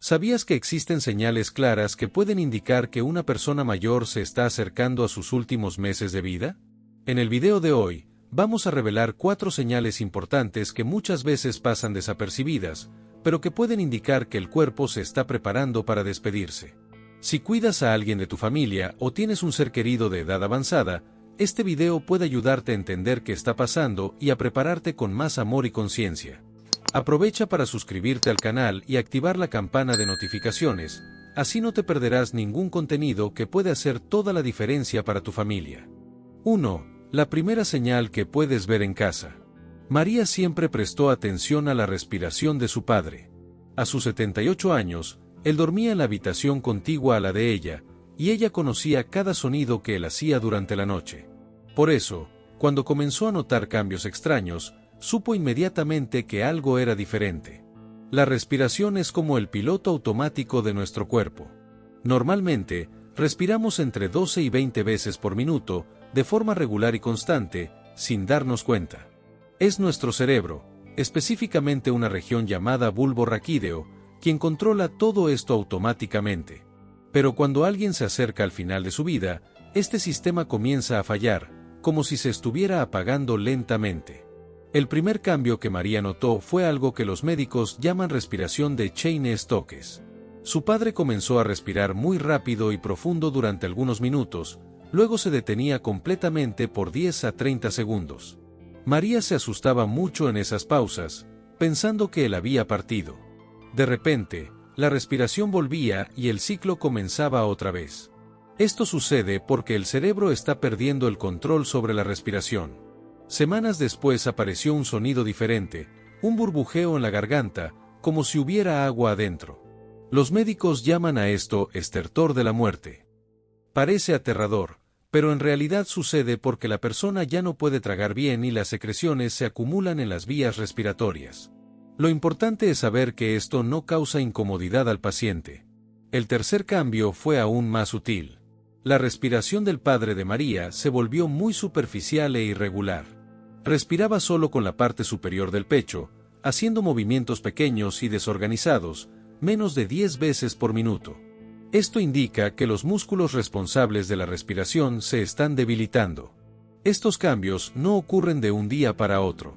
¿Sabías que existen señales claras que pueden indicar que una persona mayor se está acercando a sus últimos meses de vida? En el video de hoy, vamos a revelar 4 señales importantes que muchas veces pasan desapercibidas, pero que pueden indicar que el cuerpo se está preparando para despedirse. Si cuidas a alguien de tu familia o tienes un ser querido de edad avanzada, este video puede ayudarte a entender qué está pasando y a prepararte con más amor y conciencia. Aprovecha para suscribirte al canal y activar la campana de notificaciones, así no te perderás ningún contenido que puede hacer toda la diferencia para tu familia. 1. La primera señal que puedes ver en casa. María siempre prestó atención a la respiración de su padre. A sus 78 años, él dormía en la habitación contigua a la de ella, y ella conocía cada sonido que él hacía durante la noche. Por eso, cuando comenzó a notar cambios extraños, supo inmediatamente que algo era diferente. La respiración es como el piloto automático de nuestro cuerpo. Normalmente, respiramos entre 12 y 20 veces por minuto, de forma regular y constante, sin darnos cuenta. Es nuestro cerebro, específicamente una región llamada bulbo raquídeo, quien controla todo esto automáticamente. Pero cuando alguien se acerca al final de su vida, este sistema comienza a fallar, como si se estuviera apagando lentamente. El primer cambio que María notó fue algo que los médicos llaman respiración de Cheyne-Stokes. Su padre comenzó a respirar muy rápido y profundo durante algunos minutos, luego se detenía completamente por 10 a 30 segundos. María se asustaba mucho en esas pausas, pensando que él había partido. De repente, la respiración volvía y el ciclo comenzaba otra vez. Esto sucede porque el cerebro está perdiendo el control sobre la respiración. Semanas después apareció un sonido diferente, un burbujeo en la garganta, como si hubiera agua adentro. Los médicos llaman a esto estertor de la muerte. Parece aterrador, pero en realidad sucede porque la persona ya no puede tragar bien y las secreciones se acumulan en las vías respiratorias. Lo importante es saber que esto no causa incomodidad al paciente. El tercer cambio fue aún más sutil. La respiración del padre de María se volvió muy superficial e irregular. Respiraba solo con la parte superior del pecho, haciendo movimientos pequeños y desorganizados, menos de 10 veces por minuto. Esto indica que los músculos responsables de la respiración se están debilitando. Estos cambios no ocurren de un día para otro.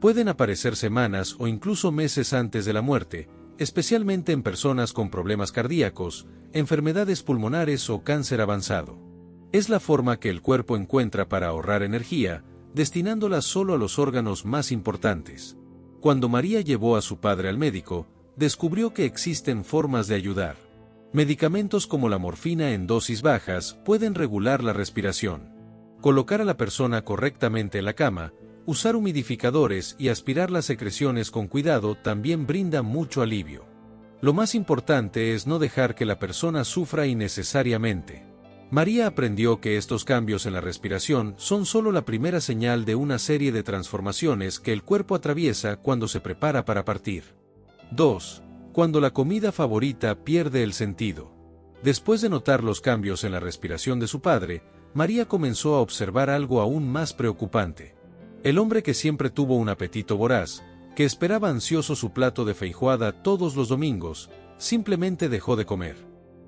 Pueden aparecer semanas o incluso meses antes de la muerte, especialmente en personas con problemas cardíacos, enfermedades pulmonares o cáncer avanzado. Es la forma que el cuerpo encuentra para ahorrar energía, destinándola solo a los órganos más importantes. Cuando María llevó a su padre al médico, descubrió que existen formas de ayudar. Medicamentos como la morfina en dosis bajas pueden regular la respiración. Colocar a la persona correctamente en la cama, usar humidificadores y aspirar las secreciones con cuidado también brinda mucho alivio. Lo más importante es no dejar que la persona sufra innecesariamente. María aprendió que estos cambios en la respiración son solo la primera señal de una serie de transformaciones que el cuerpo atraviesa cuando se prepara para partir. 2. Cuando la comida favorita pierde el sentido. Después de notar los cambios en la respiración de su padre, María comenzó a observar algo aún más preocupante. El hombre que siempre tuvo un apetito voraz, que esperaba ansioso su plato de feijoada todos los domingos, simplemente dejó de comer.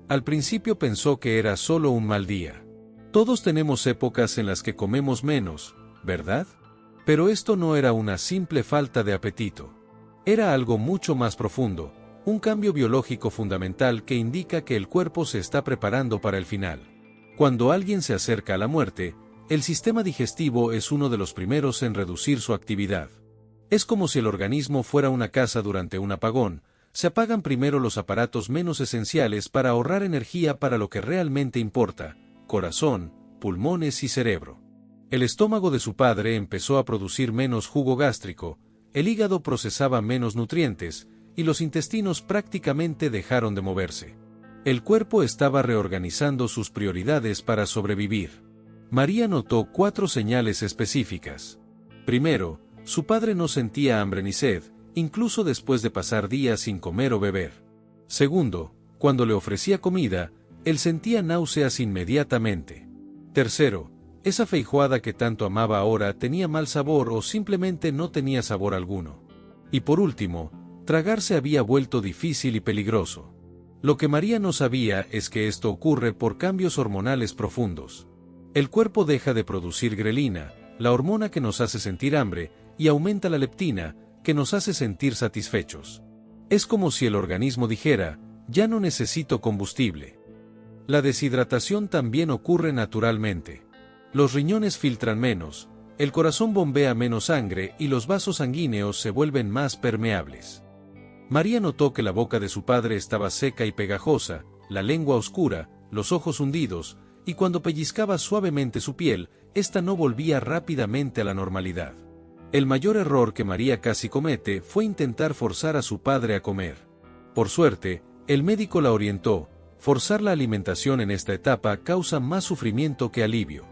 Al principio pensó que era solo un mal día. Todos tenemos épocas en las que comemos menos, ¿verdad? Pero esto no era una simple falta de apetito. Era algo mucho más profundo, un cambio biológico fundamental que indica que el cuerpo se está preparando para el final. Cuando alguien se acerca a la muerte, el sistema digestivo es uno de los primeros en reducir su actividad. Es como si el organismo fuera una casa durante un apagón. Se apagan primero los aparatos menos esenciales para ahorrar energía para lo que realmente importa: corazón, pulmones y cerebro. El estómago de su padre empezó a producir menos jugo gástrico, el hígado procesaba menos nutrientes, y los intestinos prácticamente dejaron de moverse. El cuerpo estaba reorganizando sus prioridades para sobrevivir. María notó 4 señales específicas. Primero, su padre no sentía hambre ni sed, incluso después de pasar días sin comer o beber. Segundo, cuando le ofrecía comida, él sentía náuseas inmediatamente. Tercero, esa feijoada que tanto amaba ahora tenía mal sabor o simplemente no tenía sabor alguno. Y por último, tragar se había vuelto difícil y peligroso. Lo que María no sabía es que esto ocurre por cambios hormonales profundos. El cuerpo deja de producir grelina, la hormona que nos hace sentir hambre, y aumenta la leptina, que nos hace sentir satisfechos. Es como si el organismo dijera, ya no necesito combustible. La deshidratación también ocurre naturalmente. Los riñones filtran menos, el corazón bombea menos sangre y los vasos sanguíneos se vuelven más permeables. María notó que la boca de su padre estaba seca y pegajosa, la lengua oscura, los ojos hundidos, y cuando pellizcaba suavemente su piel, ésta no volvía rápidamente a la normalidad. El mayor error que María casi comete fue intentar forzar a su padre a comer. Por suerte, el médico la orientó: forzar la alimentación en esta etapa causa más sufrimiento que alivio.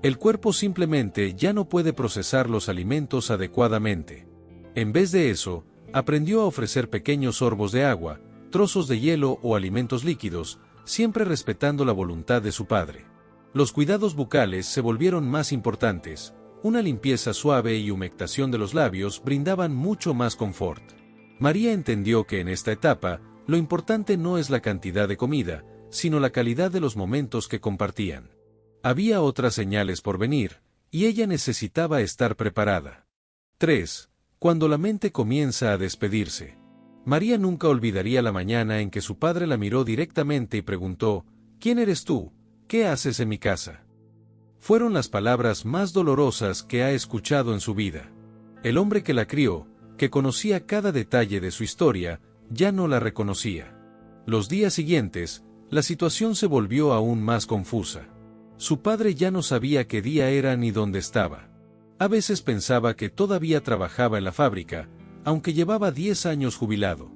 El cuerpo simplemente ya no puede procesar los alimentos adecuadamente. En vez de eso, aprendió a ofrecer pequeños sorbos de agua, trozos de hielo o alimentos líquidos, siempre respetando la voluntad de su padre. Los cuidados bucales se volvieron más importantes. Una limpieza suave y humectación de los labios brindaban mucho más confort. María entendió que en esta etapa, lo importante no es la cantidad de comida, sino la calidad de los momentos que compartían. Había otras señales por venir, y ella necesitaba estar preparada. 3. Cuando la mente comienza a despedirse. María nunca olvidaría la mañana en que su padre la miró directamente y preguntó: ¿Quién eres tú? ¿Qué haces en mi casa? Fueron las palabras más dolorosas que ha escuchado en su vida. El hombre que la crió, que conocía cada detalle de su historia, ya no la reconocía. Los días siguientes, la situación se volvió aún más confusa. Su padre ya no sabía qué día era ni dónde estaba. A veces pensaba que todavía trabajaba en la fábrica, aunque llevaba 10 años jubilado.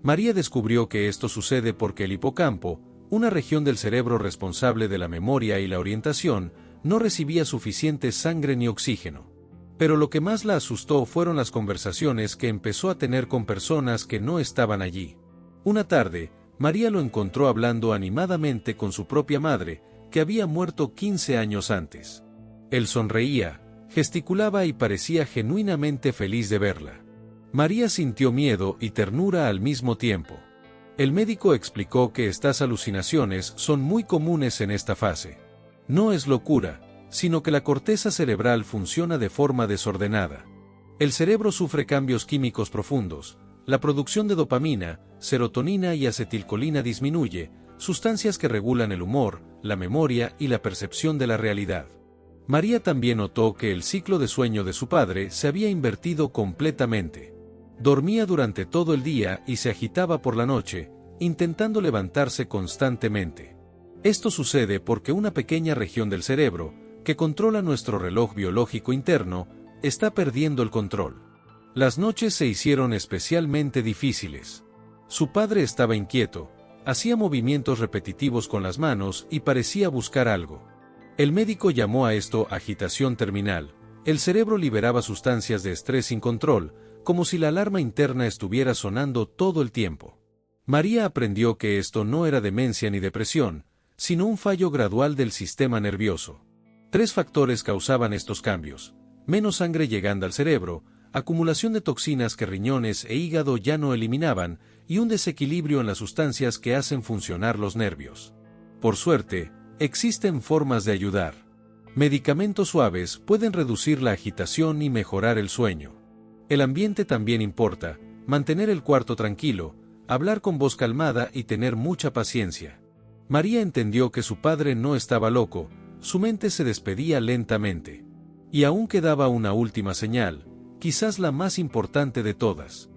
María descubrió que esto sucede porque el hipocampo, una región del cerebro responsable de la memoria y la orientación, no recibía suficiente sangre ni oxígeno. Pero lo que más la asustó fueron las conversaciones que empezó a tener con personas que no estaban allí. Una tarde, María lo encontró hablando animadamente con su propia madre, que había muerto 15 años antes. Él sonreía, gesticulaba y parecía genuinamente feliz de verla. María sintió miedo y ternura al mismo tiempo. El médico explicó que estas alucinaciones son muy comunes en esta fase. No es locura, sino que la corteza cerebral funciona de forma desordenada. El cerebro sufre cambios químicos profundos, la producción de dopamina, serotonina y acetilcolina disminuye, sustancias que regulan el humor, la memoria y la percepción de la realidad. María también notó que el ciclo de sueño de su padre se había invertido completamente. Dormía durante todo el día y se agitaba por la noche, intentando levantarse constantemente. Esto sucede porque una pequeña región del cerebro, que controla nuestro reloj biológico interno, está perdiendo el control. Las noches se hicieron especialmente difíciles. Su padre estaba inquieto, hacía movimientos repetitivos con las manos y parecía buscar algo. El médico llamó a esto agitación terminal. El cerebro liberaba sustancias de estrés sin control, como si la alarma interna estuviera sonando todo el tiempo. María aprendió que esto no era demencia ni depresión, sino un fallo gradual del sistema nervioso. 3 factores causaban estos cambios: menos sangre llegando al cerebro, acumulación de toxinas que riñones e hígado ya no eliminaban, y un desequilibrio en las sustancias que hacen funcionar los nervios. Por suerte, existen formas de ayudar. Medicamentos suaves pueden reducir la agitación y mejorar el sueño. El ambiente también importa: mantener el cuarto tranquilo, hablar con voz calmada y tener mucha paciencia. María entendió que su padre no estaba loco, su mente se despedía lentamente. Y aún quedaba una última señal, quizás la más importante de todas.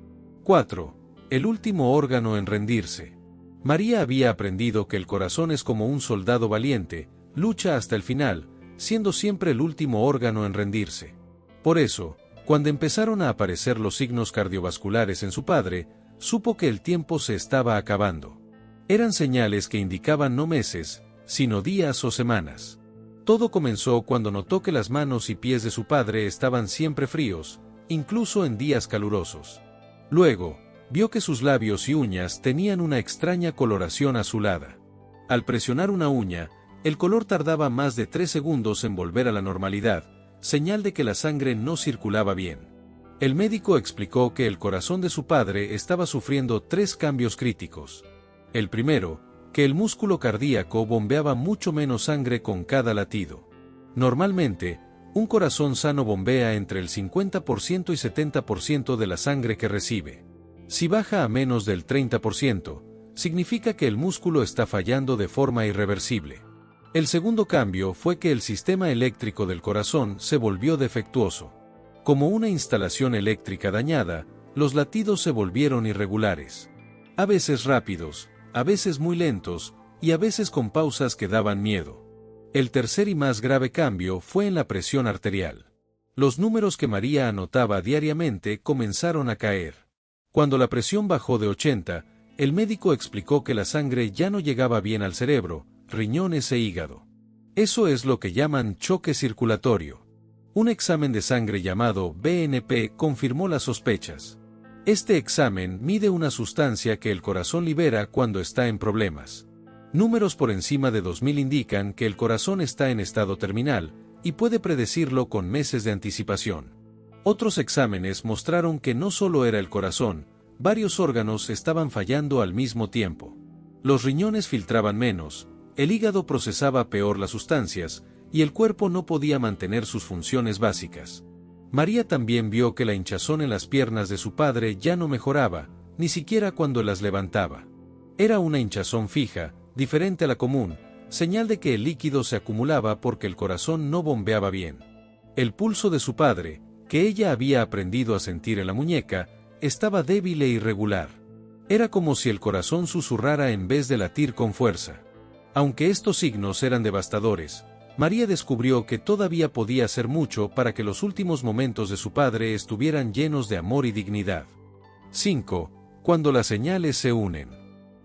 4. El último órgano en rendirse. María había aprendido que el corazón es como un soldado valiente, lucha hasta el final, siendo siempre el último órgano en rendirse. Por eso, cuando empezaron a aparecer los signos cardiovasculares en su padre, supo que el tiempo se estaba acabando. Eran señales que indicaban no meses, sino días o semanas. Todo comenzó cuando notó que las manos y pies de su padre estaban siempre fríos, incluso en días calurosos. Luego, vio que sus labios y uñas tenían una extraña coloración azulada. Al presionar una uña, el color tardaba más de 3 segundos en volver a la normalidad, señal de que la sangre no circulaba bien. El médico explicó que el corazón de su padre estaba sufriendo 3 cambios críticos. El primero, que el músculo cardíaco bombeaba mucho menos sangre con cada latido. Normalmente, un corazón sano bombea entre el 50% y 70% de la sangre que recibe. Si baja a menos del 30%, significa que el músculo está fallando de forma irreversible. El segundo cambio fue que el sistema eléctrico del corazón se volvió defectuoso. Como una instalación eléctrica dañada, los latidos se volvieron irregulares. A veces rápidos, a veces muy lentos, y a veces con pausas que daban miedo. El tercer y más grave cambio fue en la presión arterial. Los números que María anotaba diariamente comenzaron a caer. Cuando la presión bajó de 80, el médico explicó que la sangre ya no llegaba bien al cerebro, riñones e hígado. Eso es lo que llaman choque circulatorio. Un examen de sangre llamado BNP confirmó las sospechas. Este examen mide una sustancia que el corazón libera cuando está en problemas. Números por encima de 2000 indican que el corazón está en estado terminal, y puede predecirlo con meses de anticipación. Otros exámenes mostraron que no solo era el corazón, varios órganos estaban fallando al mismo tiempo. Los riñones filtraban menos, el hígado procesaba peor las sustancias, y el cuerpo no podía mantener sus funciones básicas. María también vio que la hinchazón en las piernas de su padre ya no mejoraba, ni siquiera cuando las levantaba. Era una hinchazón fija, diferente a la común, señal de que el líquido se acumulaba porque el corazón no bombeaba bien. El pulso de su padre, que ella había aprendido a sentir en la muñeca, estaba débil e irregular. Era como si el corazón susurrara en vez de latir con fuerza. Aunque estos signos eran devastadores, María descubrió que todavía podía hacer mucho para que los últimos momentos de su padre estuvieran llenos de amor y dignidad. 5. Cuando las señales se unen.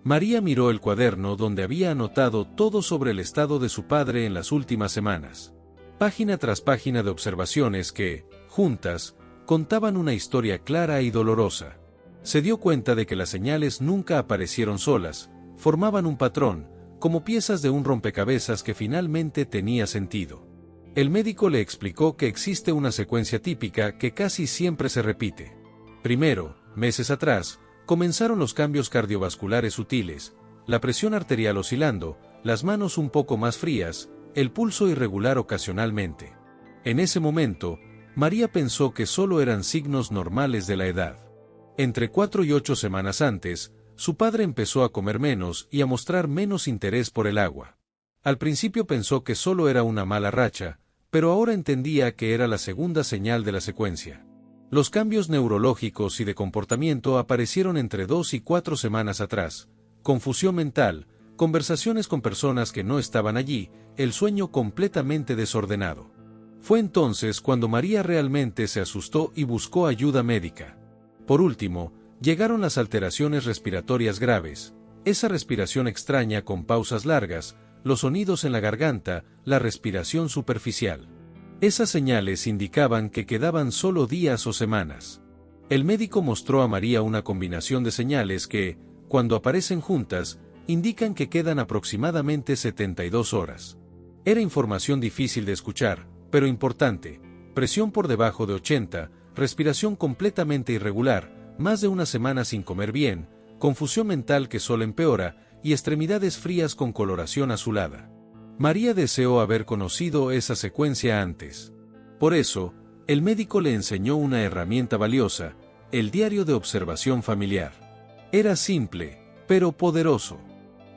María miró el cuaderno donde había anotado todo sobre el estado de su padre en las últimas semanas. Página tras página de observaciones que, juntas, contaban una historia clara y dolorosa. Se dio cuenta de que las señales nunca aparecieron solas, formaban un patrón, como piezas de un rompecabezas que finalmente tenía sentido. El médico le explicó que existe una secuencia típica que casi siempre se repite. Primero, meses atrás, comenzaron los cambios cardiovasculares sutiles, la presión arterial oscilando, las manos un poco más frías, el pulso irregular ocasionalmente. En ese momento, María pensó que solo eran signos normales de la edad. Entre 4 y 8 semanas antes, su padre empezó a comer menos y a mostrar menos interés por el agua. Al principio pensó que solo era una mala racha, pero ahora entendía que era la segunda señal de la secuencia. Los cambios neurológicos y de comportamiento aparecieron entre 2 y 4 semanas atrás: confusión mental, conversaciones con personas que no estaban allí, el sueño completamente desordenado. Fue entonces cuando María realmente se asustó y buscó ayuda médica. Por último, llegaron las alteraciones respiratorias graves, esa respiración extraña con pausas largas, los sonidos en la garganta, la respiración superficial. Esas señales indicaban que quedaban solo días o semanas. El médico mostró a María una combinación de señales que, cuando aparecen juntas, indican que quedan aproximadamente 72 horas. Era información difícil de escuchar, pero importante: presión por debajo de 80, respiración completamente irregular, más de una semana sin comer bien, confusión mental que solo empeora, y extremidades frías con coloración azulada. María deseó haber conocido esa secuencia antes. Por eso, el médico le enseñó una herramienta valiosa: el diario de observación familiar. Era simple, pero poderoso.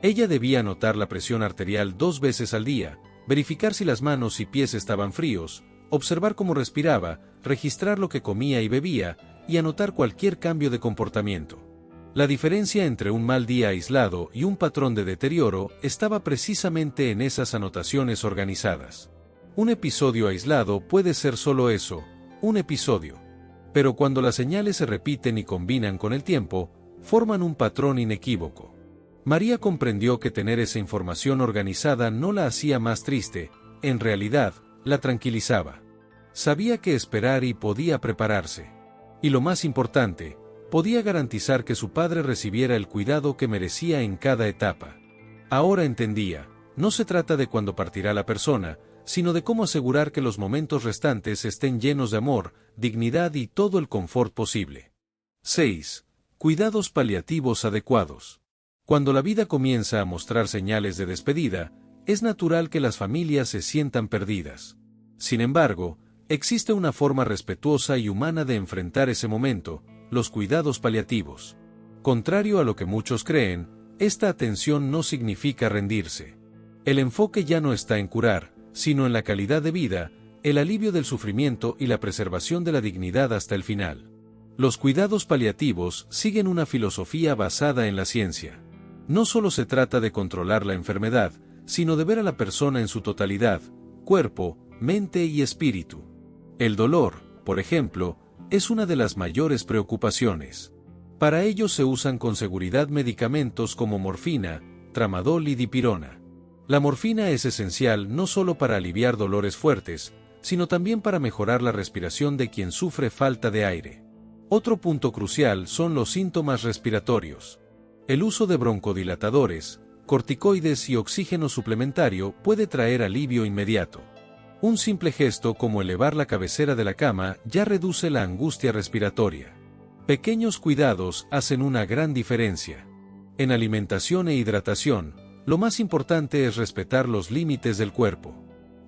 Ella debía anotar la presión arterial 2 veces al día, verificar si las manos y pies estaban fríos, observar cómo respiraba, registrar lo que comía y bebía, y anotar cualquier cambio de comportamiento. La diferencia entre un mal día aislado y un patrón de deterioro estaba precisamente en esas anotaciones organizadas. Un episodio aislado puede ser solo eso, un episodio. Pero cuando las señales se repiten y combinan con el tiempo, forman un patrón inequívoco. María comprendió que tener esa información organizada no la hacía más triste, en realidad, la tranquilizaba. Sabía qué esperar y podía prepararse. Y lo más importante, podía garantizar que su padre recibiera el cuidado que merecía en cada etapa. Ahora entendía, no se trata de cuándo partirá la persona, sino de cómo asegurar que los momentos restantes estén llenos de amor, dignidad y todo el confort posible. 6. Cuidados paliativos adecuados. Cuando la vida comienza a mostrar señales de despedida, es natural que las familias se sientan perdidas. Sin embargo, existe una forma respetuosa y humana de enfrentar ese momento: los cuidados paliativos. Contrario a lo que muchos creen, esta atención no significa rendirse. El enfoque ya no está en curar, sino en la calidad de vida, el alivio del sufrimiento y la preservación de la dignidad hasta el final. Los cuidados paliativos siguen una filosofía basada en la ciencia. No solo se trata de controlar la enfermedad, sino de ver a la persona en su totalidad: cuerpo, mente y espíritu. El dolor, por ejemplo, es una de las mayores preocupaciones. Para ello se usan con seguridad medicamentos como morfina, tramadol y dipirona. La morfina es esencial no solo para aliviar dolores fuertes, sino también para mejorar la respiración de quien sufre falta de aire. Otro punto crucial son los síntomas respiratorios. El uso de broncodilatadores, corticoides y oxígeno suplementario puede traer alivio inmediato. Un simple gesto como elevar la cabecera de la cama ya reduce la angustia respiratoria. Pequeños cuidados hacen una gran diferencia. En alimentación e hidratación, lo más importante es respetar los límites del cuerpo.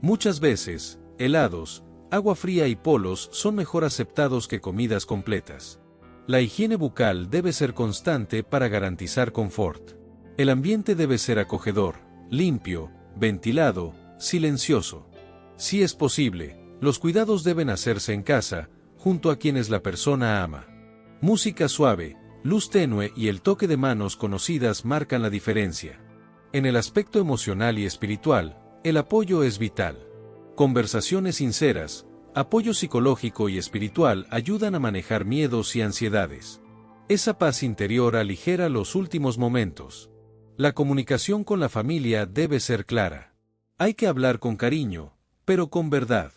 Muchas veces, helados, agua fría y polos son mejor aceptados que comidas completas. La higiene bucal debe ser constante para garantizar confort. El ambiente debe ser acogedor, limpio, ventilado, silencioso. Si es posible, los cuidados deben hacerse en casa, junto a quienes la persona ama. Música suave, luz tenue y el toque de manos conocidas marcan la diferencia. En el aspecto emocional y espiritual, el apoyo es vital. Conversaciones sinceras, apoyo psicológico y espiritual ayudan a manejar miedos y ansiedades. Esa paz interior aligera los últimos momentos. La comunicación con la familia debe ser clara. Hay que hablar con cariño, pero con verdad.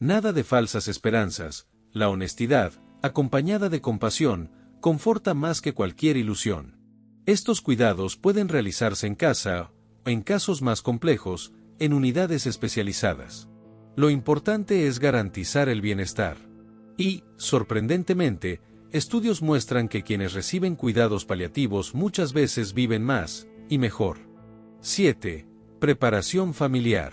Nada de falsas esperanzas. La honestidad, acompañada de compasión, conforta más que cualquier ilusión. Estos cuidados pueden realizarse en casa, o en casos más complejos, en unidades especializadas. Lo importante es garantizar el bienestar. Y, sorprendentemente, estudios muestran que quienes reciben cuidados paliativos muchas veces viven más, y mejor. 7. Preparación familiar.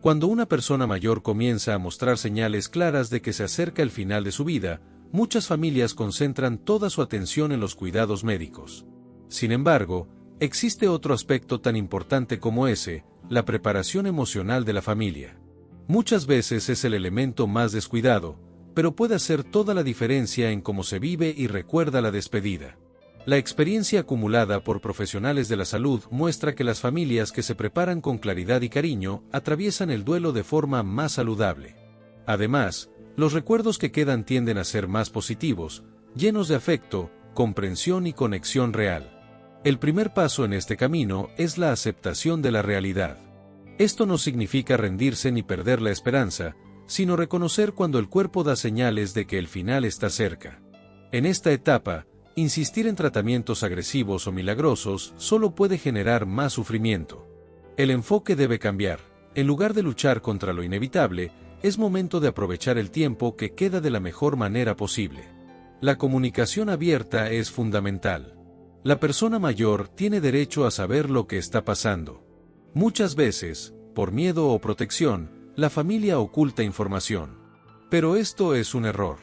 Cuando una persona mayor comienza a mostrar señales claras de que se acerca el final de su vida, muchas familias concentran toda su atención en los cuidados médicos. Sin embargo, existe otro aspecto tan importante como ese: la preparación emocional de la familia. Muchas veces es el elemento más descuidado, pero puede hacer toda la diferencia en cómo se vive y recuerda la despedida. La experiencia acumulada por profesionales de la salud muestra que las familias que se preparan con claridad y cariño atraviesan el duelo de forma más saludable. Además, los recuerdos que quedan tienden a ser más positivos, llenos de afecto, comprensión y conexión real. El primer paso en este camino es la aceptación de la realidad. Esto no significa rendirse ni perder la esperanza, sino reconocer cuando el cuerpo da señales de que el final está cerca. En esta etapa, insistir en tratamientos agresivos o milagrosos solo puede generar más sufrimiento. El enfoque debe cambiar. En lugar de luchar contra lo inevitable, es momento de aprovechar el tiempo que queda de la mejor manera posible. La comunicación abierta es fundamental. La persona mayor tiene derecho a saber lo que está pasando. Muchas veces, por miedo o protección, la familia oculta información. Pero esto es un error.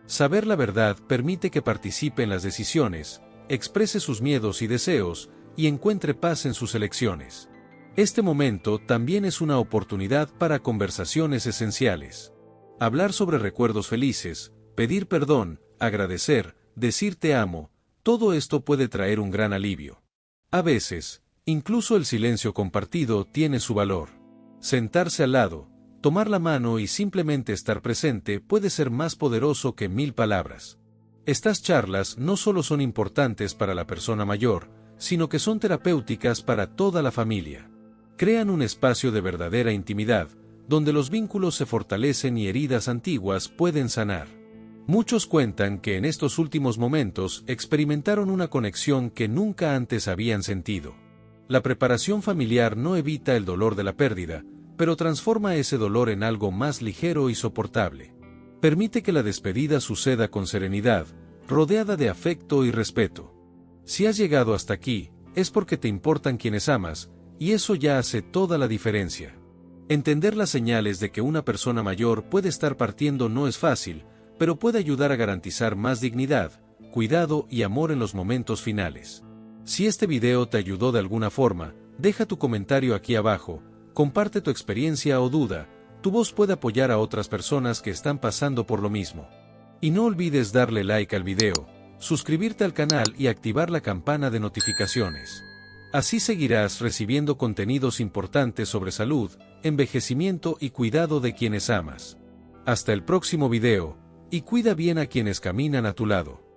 Saber la verdad permite que participe en las decisiones, exprese sus miedos y deseos, y encuentre paz en sus elecciones. Este momento también es una oportunidad para conversaciones esenciales. Hablar sobre recuerdos felices, pedir perdón, agradecer, decir te amo, todo esto puede traer un gran alivio. A veces, incluso el silencio compartido tiene su valor. Sentarse al lado, tomar la mano y simplemente estar presente puede ser más poderoso que 1000 palabras. Estas charlas no solo son importantes para la persona mayor, sino que son terapéuticas para toda la familia. Crean un espacio de verdadera intimidad, donde los vínculos se fortalecen y heridas antiguas pueden sanar. Muchos cuentan que en estos últimos momentos experimentaron una conexión que nunca antes habían sentido. La preparación familiar no evita el dolor de la pérdida, pero transforma ese dolor en algo más ligero y soportable. Permite que la despedida suceda con serenidad, rodeada de afecto y respeto. Si has llegado hasta aquí, es porque te importan quienes amas, y eso ya hace toda la diferencia. Entender las señales de que una persona mayor puede estar partiendo no es fácil, pero puede ayudar a garantizar más dignidad, cuidado y amor en los momentos finales. Si este video te ayudó de alguna forma, deja tu comentario aquí abajo, comparte tu experiencia o duda, tu voz puede apoyar a otras personas que están pasando por lo mismo. Y no olvides darle like al video, suscribirte al canal y activar la campana de notificaciones. Así seguirás recibiendo contenidos importantes sobre salud, envejecimiento y cuidado de quienes amas. Hasta el próximo video, y cuida bien a quienes caminan a tu lado.